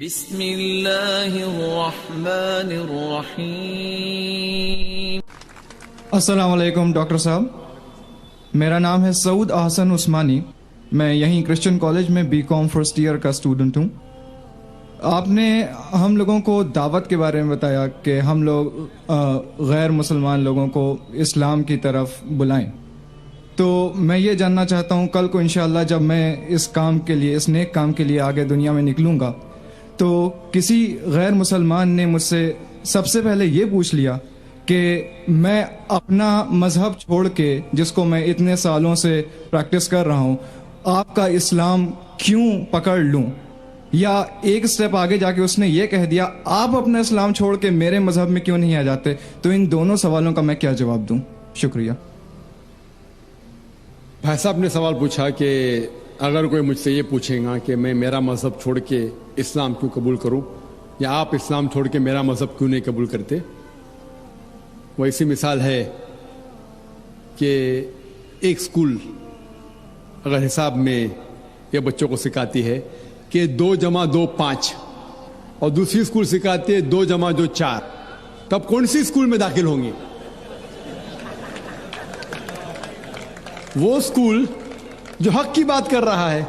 بسم اللہ الرحمن الرحیم۔ السلام علیکم ڈاکٹر صاحب، میرا نام ہے سعود احسن عثمانی، میں یہیں کرسچن کالج میں BCom فرسٹ ایئر کا اسٹوڈنٹ ہوں۔ آپ نے ہم لوگوں کو دعوت کے بارے میں بتایا کہ ہم لوگ غیر مسلمان لوگوں کو اسلام کی طرف بلائیں، تو میں یہ جاننا چاہتا ہوں کل کو انشاءاللہ جب میں اس کام کے لیے، اس نیک کام کے لیے آگے دنیا میں نکلوں گا، تو کسی غیر مسلمان نے مجھ سے سب سے پہلے یہ پوچھ لیا کہ میں اپنا مذہب چھوڑ کے، جس کو میں اتنے سالوں سے پریکٹس کر رہا ہوں، آپ کا اسلام کیوں پکڑ لوں؟ یا ایک سٹیپ آگے جا کے اس نے یہ کہہ دیا آپ اپنا اسلام چھوڑ کے میرے مذہب میں کیوں نہیں آ جاتے؟ تو ان دونوں سوالوں کا میں کیا جواب دوں؟ شکریہ۔ بھائی صاحب نے سوال پوچھا کہ اگر کوئی مجھ سے یہ پوچھے گا کہ میں میرا مذہب چھوڑ کے اسلام کیوں قبول کروں، یا آپ اسلام چھوڑ کے میرا مذہب کیوں نہیں قبول کرتے؟ وہ ایسی مثال ہے کہ ایک سکول اگر حساب میں یہ بچوں کو سکھاتی ہے کہ 2 + 2 5، اور دوسری سکول سکھاتی ہے 2 + 2 4، تب کون سی سکول میں داخل ہوں گے؟ وہ سکول جو حق کی بات کر رہا ہے،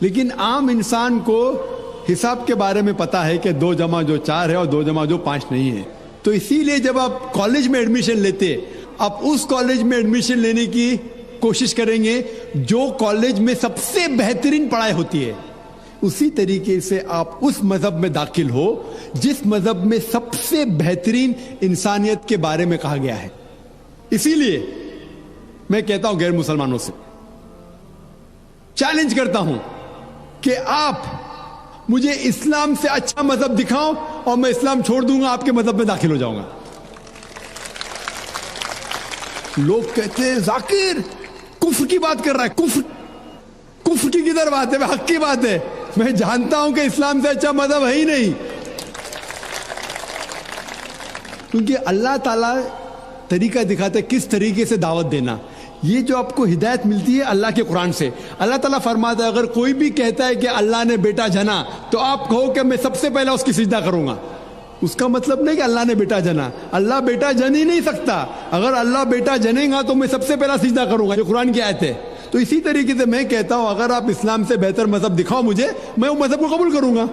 لیکن عام انسان کو حساب کے بارے میں پتا ہے کہ 2 + 2 4 ہے اور 2 + 2 5 نہیں ہے۔ تو اسی لیے جب آپ کالج میں ایڈمیشن لیتے، آپ اس کالج میں ایڈمیشن لینے کی کوشش کریں گے جو کالج میں سب سے بہترین پڑھائی ہوتی ہے۔ اسی طریقے سے آپ اس مذہب میں داخل ہو جس مذہب میں سب سے بہترین انسانیت کے بارے میں کہا گیا ہے۔ اسی لیے میں کہتا ہوں غیر مسلمانوں سے چیلنج کرتا ہوں کہ آپ مجھے اسلام سے اچھا مذہب دکھاؤ اور میں اسلام چھوڑ دوں گا، آپ کے مذہب میں داخل ہو جاؤں گا۔ لوگ کہتے ہیں ذاکر کفر کی بات کر رہا ہے، کفر کی کدھر بات ہے؟ حق کی بات ہے۔ میں جانتا ہوں کہ اسلام سے اچھا مذہب ہے ہی نہیں، کیونکہ اللہ تعالیٰ طریقہ دکھاتے کس طریقے سے دعوت دینا۔ یہ جو آپ کو ہدایت ملتی ہے اللہ کے قرآن سے، اللہ تعالیٰ فرماتا ہے اگر کوئی بھی کہتا ہے کہ اللہ نے بیٹا جنا، تو آپ کہو کہ میں سب سے پہلے اس کی سجدہ کروں گا۔ اس کا مطلب نہیں کہ اللہ نے بیٹا جنا، اللہ بیٹا جن ہی نہیں سکتا۔ اگر اللہ بیٹا جنے گا تو میں سب سے پہلا سجدہ کروں گا، یہ قرآن کی آیت ہے۔ تو اسی طریقے سے میں کہتا ہوں اگر آپ اسلام سے بہتر مذہب دکھاؤ مجھے، میں وہ مذہب کو قبول کروں گا۔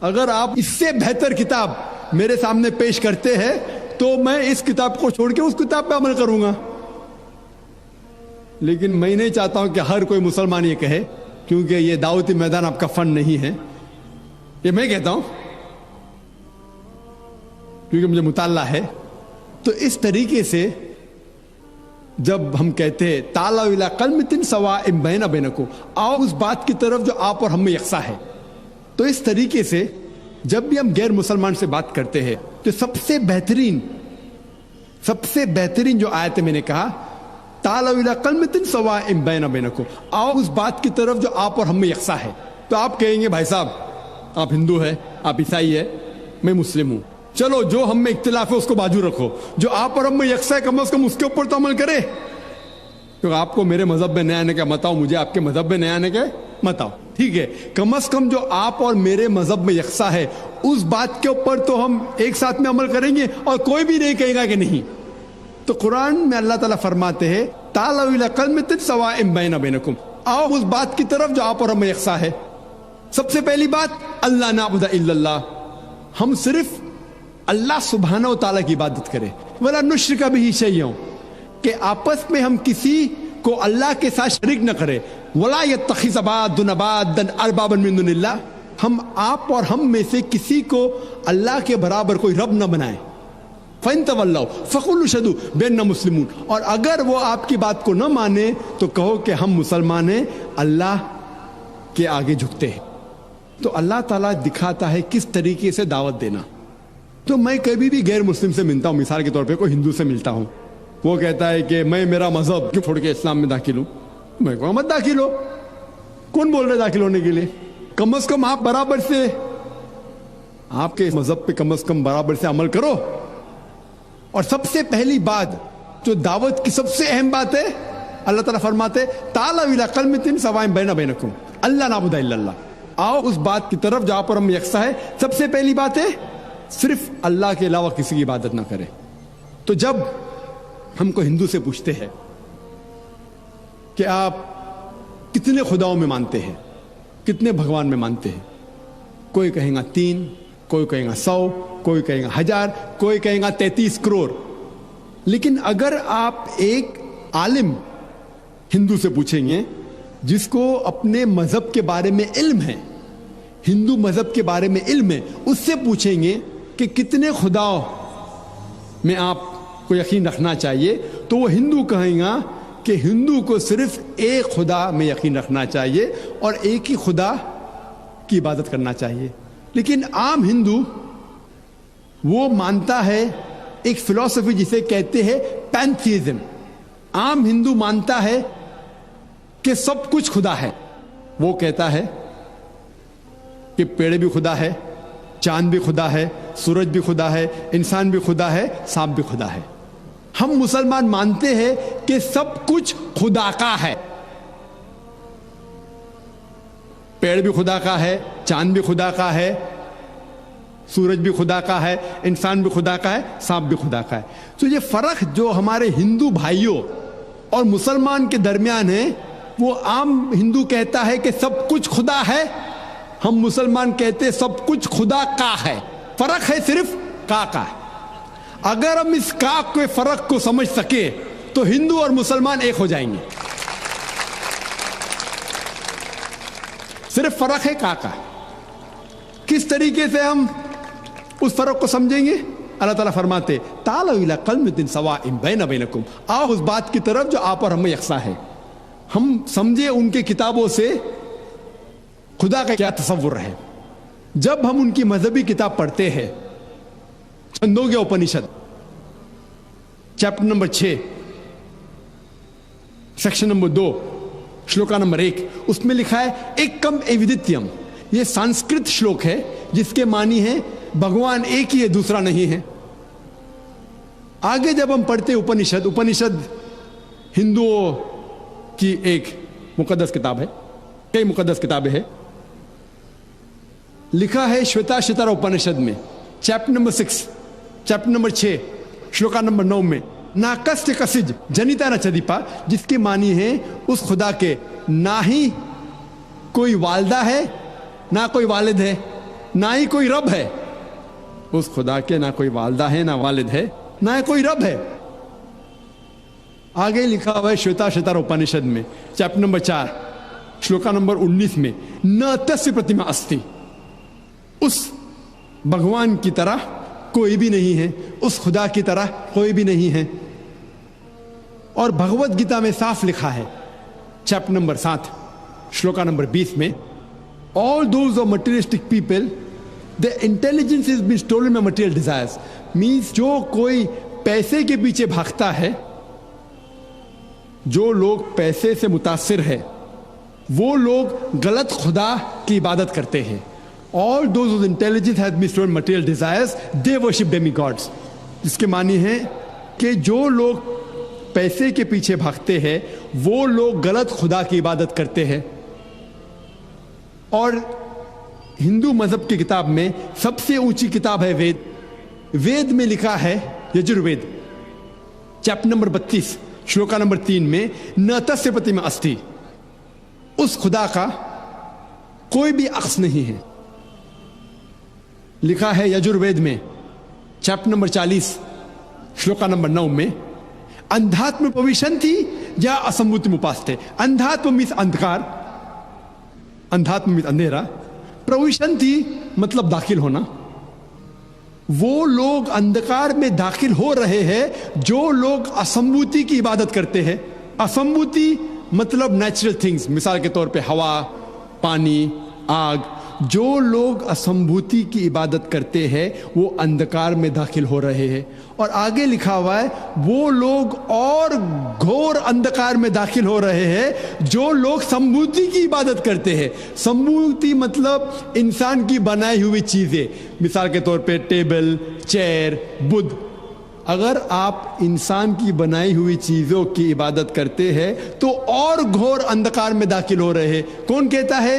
اگر آپ اس سے بہتر کتاب میرے سامنے پیش کرتے ہیں تو میں اس کتاب کو چھوڑ کے اس کتاب پہ عمل کروں گا۔ لیکن میں نہیں چاہتا ہوں کہ ہر کوئی مسلمان یہ کہے، کیونکہ یہ دعوتی میدان آپ کا فن نہیں ہے۔ یہ میں کہتا ہوں کیونکہ مجھے مطالعہ ہے۔ تو اس طریقے سے جب ہم کہتے ہیں تعالوا الی کلمۃ سواء بین بینکم، آؤ اس بات کی طرف جو آپ اور ہم میں یکساں ہے، تو اس طریقے سے جب بھی ہم غیر مسلمان سے بات کرتے ہیں تو سب سے بہترین جو آیت میں نے کہا تعالوا الی کلمۃ سواء بین بینکم، آؤ اس بات کی طرف جو آپ اور ہم میں یکساں ہے۔ تو آپ کہیں گے بھائی صاحب آپ ہندو ہے، آپ عیسائی ہے، میں مسلم ہوں، چلو جو ہم میں اختلاف ہے اس کو باجو رکھو، جو آپ اور ہم میں یکساں ہے کم از کم اس کے اوپر تو عمل کرے۔ کیونکہ آپ کو میرے مذہب میں نئے آنے کا مت آؤ، مجھے آپ کے مذہب میں نئے آنے کا مت آؤ، ٹھیک ہے؟ کم از کم جو آپ اور میرے مذہب میں یکساں ہے اس بات کے اوپر تو ہم ایک ساتھ میں عمل کریں گے، اور کوئی بھی نہیں کہے گا کہ نہیں۔ تو قرآن میں اللہ تعالیٰ فرماتے ہیں تعالوا الی کلمۃ سواء بین بینکم، آؤ اس بات کی طرف جو آپ اور ہم میں یکساں ہے۔ سب سے پہلی بات اللہ نعبد الا اللہ، ہم صرف اللہ سبحانہ و تعالیٰ کی عبادت کریں، ولا نشرک بہ شیئا، کہ آپس میں ہم کسی کو اللہ کے ساتھ شریک نہ کریں، ولا یتخذ بعضنا بعضا اربابا من دون اللہ، ہم آپ اور ہم میں سے کسی کو اللہ کے برابر کوئی رب نہ بنائیں۔ فَإِن تَوَلَّوْا فَقُولُوا اشْهَدُوا بِأَنَّا مُسْلِمُونَ، اور اگر وہ آپ کی بات کو نہ مانے تو کہو کہ ہم مسلمان ہیں، اللہ کے آگے جھکتے ہیں۔ تو اللہ تعالیٰ دکھاتا ہے کس طریقے سے دعوت دینا۔ تو میں کبھی بھی غیر مسلم سے ملتا ہوں، مثال کے طور پہ کوئی ہندو سے ملتا ہوں، وہ کہتا ہے کہ میں میرا مذہب کیوں چھوڑ کے اسلام میں داخل ہوں، میں کہوں مت داخل ہو، کون بول رہے داخل ہونے کے لیے؟ کم از کم آپ برابر سے، آپ کے مذہب پہ کم از کم برابر سے عمل کرو۔ اور سب سے پہلی بات جو دعوت کی سب سے اہم بات ہے، اللہ تعالیٰ فرماتے تعالوا الی کلمۃ سواء بین بینکم اللہ نعبد الا اللہ، آؤ اس بات کی طرف جہاں پر ہم یکساں ہے. سب سے پہلی بات ہے صرف اللہ کے علاوہ کسی کی عبادت نہ کرے. تو جب ہم کو ہندو سے پوچھتے ہیں کہ آپ کتنے خداؤں میں مانتے ہیں, کتنے بھگوان میں مانتے ہیں, کوئی کہیں گا 3, کوئی کہیں گا 100, کوئی کہیں گا 1000, کوئی کہیں گا 33 کروڑ. لیکن اگر آپ ایک عالم ہندو سے پوچھیں گے جس کو اپنے مذہب کے بارے میں علم ہے, ہندو مذہب کے بارے میں علم ہے, اس سے پوچھیں گے کہ کتنے خداؤں میں آپ کو یقین رکھنا چاہیے, تو وہ ہندو کہیں گا کہ ہندو کو صرف ایک خدا میں یقین رکھنا چاہیے اور ایک ہی خدا کی عبادت کرنا چاہیے. لیکن عام ہندو وہ مانتا ہے ایک فلسفی جسے کہتے ہیں پینتھیزم. عام ہندو مانتا ہے کہ سب کچھ خدا ہے. وہ کہتا ہے کہ پیڑ بھی خدا ہے, چاند بھی خدا ہے, سورج بھی خدا ہے, انسان بھی خدا ہے, سانپ بھی خدا ہے. ہم مسلمان مانتے ہیں کہ سب کچھ خدا کا ہے. پیڑ بھی خدا کا ہے, چاند بھی خدا کا ہے, سورج بھی خدا کا ہے, انسان بھی خدا کا ہے, سانپ بھی خدا کا ہے. تو یہ فرق جو ہمارے ہندو بھائیوں اور مسلمان کے درمیان ہے, وہ عام ہندو کہتا ہے کہ سب کچھ خدا ہے, ہم مسلمان کہتے ہیں سب کچھ خدا کا ہے. فرق ہے صرف کا ہے. اگر ہم اس کا کے فرق کو سمجھ سکے تو ہندو اور مسلمان ایک ہو جائیں گے. صرف فرق ہے کا. کس طریقے سے ہم اس فرق کو سمجھیں گے؟ اللہ تعالیٰ فرماتے تعالوا الی کلمۃ سواء بین بینکم, آؤ اس بات کی طرف جو آپ اور ہم میں یکساں ہے. ہم سمجھے ان کے کتابوں سے خدا کا کیا تصور ہے. جب ہم ان کی مذہبی کتاب پڑھتے ہیں, Chandogya Upanishad chapter number 6 section number 2 shloka number 1, اس میں لکھا ہے ایکم ایودتیم. یہ سنسکرت شلوک ہے جس کے معنی ہے بھگوان ایک ہی ہے, دوسرا نہیں ہے. آگے جب ہم پڑھتے اپنشد, اپنشد ہندوؤں کی ایک مقدس کتاب ہے, کئی مقدس کتابیں ہیں. لکھا ہے شویتا شتر اپنشد میں chapter number 6 chapter number 6 shloka number 9 میں ناکست کسج جنیتا نچدیپا, جس کے معنی ہے اس خدا کے نہ ہی کوئی والدہ ہے, نہ کوئی والد ہے, نہ ہی کوئی رب ہے. اس خدا کے نہ کوئی والدہ ہے, نہ والد ہے, نہ کوئی رب ہے. آگے لکھا ہوا ہے شویتا شتر اپنشد میں چیپٹر نمبر 4 شلوکا نمبر 19 میں نہ تسیہ پرتما استی, اس بھگوان کی طرح کوئی بھی نہیں ہے, اس خدا کی طرح کوئی بھی نہیں ہے. اور بھگوت گیتا میں صاف لکھا ہے چیپٹر نمبر 7 شلوکا نمبر 20 میں all those of materialistic people the intelligence is being stolen by material desires. means جو کوئی پیسے کے پیچھے بھاگتا ہے, جو لوگ پیسے سے متاثر ہے, وہ لوگ غلط خدا کی عبادت کرتے ہیں. all those whose intelligence has been stolen material desires they worship demigods. جس کے معنی ہے کہ جو لوگ پیسے کے پیچھے بھاگتے ہیں وہ لوگ غلط خدا کی عبادت کرتے ہیں. اور ہندو مذہب کی کتاب میں سب سے اونچی کتاب ہے وید. وید میں لکھا ہے یجروید چیپٹر نمبر 32 شلوکا نمبر 3 میں نہ تسیہ پرتما استی, اس خدا کا کوئی بھی عکس نہیں ہے. لکھا ہے یجروید میں چیپٹر نمبر 40 شلوکا نمبر 9 میں اندھاتم پویشنتی یا اسمبوتی مپاستے. اندھاتم میس اندھکار, اندھاتم میس اندھیرا, پرویشنتی مطلب داخل ہونا. وہ لوگ اندھکار میں داخل ہو رہے ہیں جو لوگ اسمبوتی کی عبادت کرتے ہیں. اسمبوتی مطلب نیچرل تھنگز, مثال کے طور پہ ہوا, پانی, آگ. جو لوگ اسمبوتی کی عبادت کرتے ہیں وہ اندھکار میں داخل ہو رہے ہیں. اور آگے لکھا ہوا ہے وہ لوگ اور گھور اندھکار میں داخل ہو رہے ہیں جو لوگ سمبوتی کی عبادت کرتے ہیں. سمبوتی مطلب انسان کی بنائی ہوئی چیزیں, مثال کے طور پہ ٹیبل, چیئر, بدھ. اگر آپ انسان کی بنائی ہوئی چیزوں کی عبادت کرتے ہیں تو اور گھور اندھکار میں داخل ہو رہے ہیں. کون کہتا ہے؟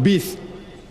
20,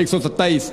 127,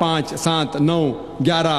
5, 7, 9, 11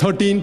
13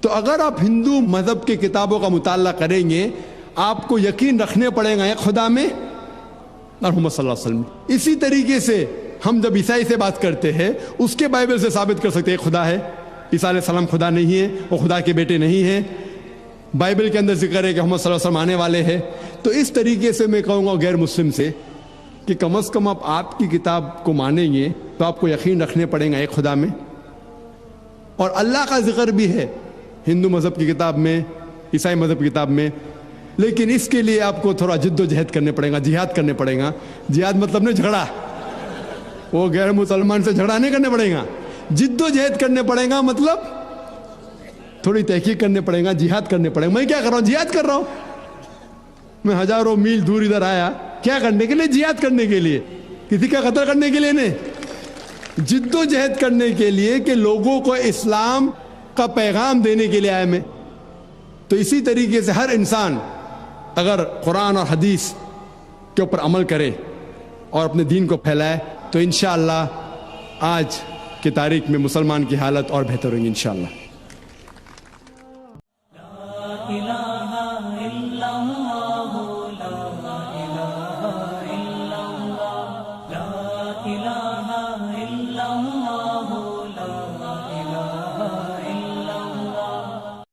تو اگر آپ ہندو مذہب کی کتابوں کا مطالعہ کریں گے آپ کو یقین رکھنے پڑے گا ایک خدا میں اور محمد صلی اللہ علیہ وسلم. اسی طریقے سے ہم جب عیسائی سے بات کرتے ہیں اس کے بائبل سے ثابت کر سکتے ہیں ایک خدا ہے. عیسیٰ علیہ السلام خدا نہیں ہے, وہ خدا کے بیٹے نہیں ہیں. بائبل کے اندر ذکر ہے کہ محمد صلی اللہ علیہ وسلم آنے والے ہیں. تو اس طریقے سے میں کہوں گا غیر مسلم سے کہ کم از کم آپ کی کتاب کو مانیں گے تو آپ کو یقین رکھنے پڑے گا ایک خدا میں. اور اللہ کا ذکر بھی ہے ہندو مذہب کی کتاب میں, عیسائی مذہب کی کتاب میں, لیکن اس کے لیے آپ کو تھوڑا جد و جہد کرنے پڑے گا, جہاد کرنے پڑے گا. جہاد مطلب نہیں جھگڑا, وہ غیر مسلمان سے جھگڑا نہیں کرنے پڑے گا. جد و جہد کرنے پڑے گا مطلب تھوڑی تحقیق کرنے پڑے گا, جہاد کرنے پڑے گا. میں کیا کر رہا ہوں؟ جہاد کر رہا ہوں. میں ہزاروں میل دور ادھر آیا کیا کرنے کے لیے؟ جہاد کرنے کے لیے, کسی کا قتل کرنے کے لیے نہیں. جد و جہد کرنے کے لیے کہ لوگوں کو اسلام کا پیغام دینے کے لیے آیا میں. تو اسی طریقے سے ہر انسان اگر قرآن اور حدیث کے اوپر عمل کرے اور اپنے دین کو پھیلائے تو انشاءاللہ آج کی تاریخ میں مسلمان کی حالت اور بہتر ہوگی انشاءاللہ.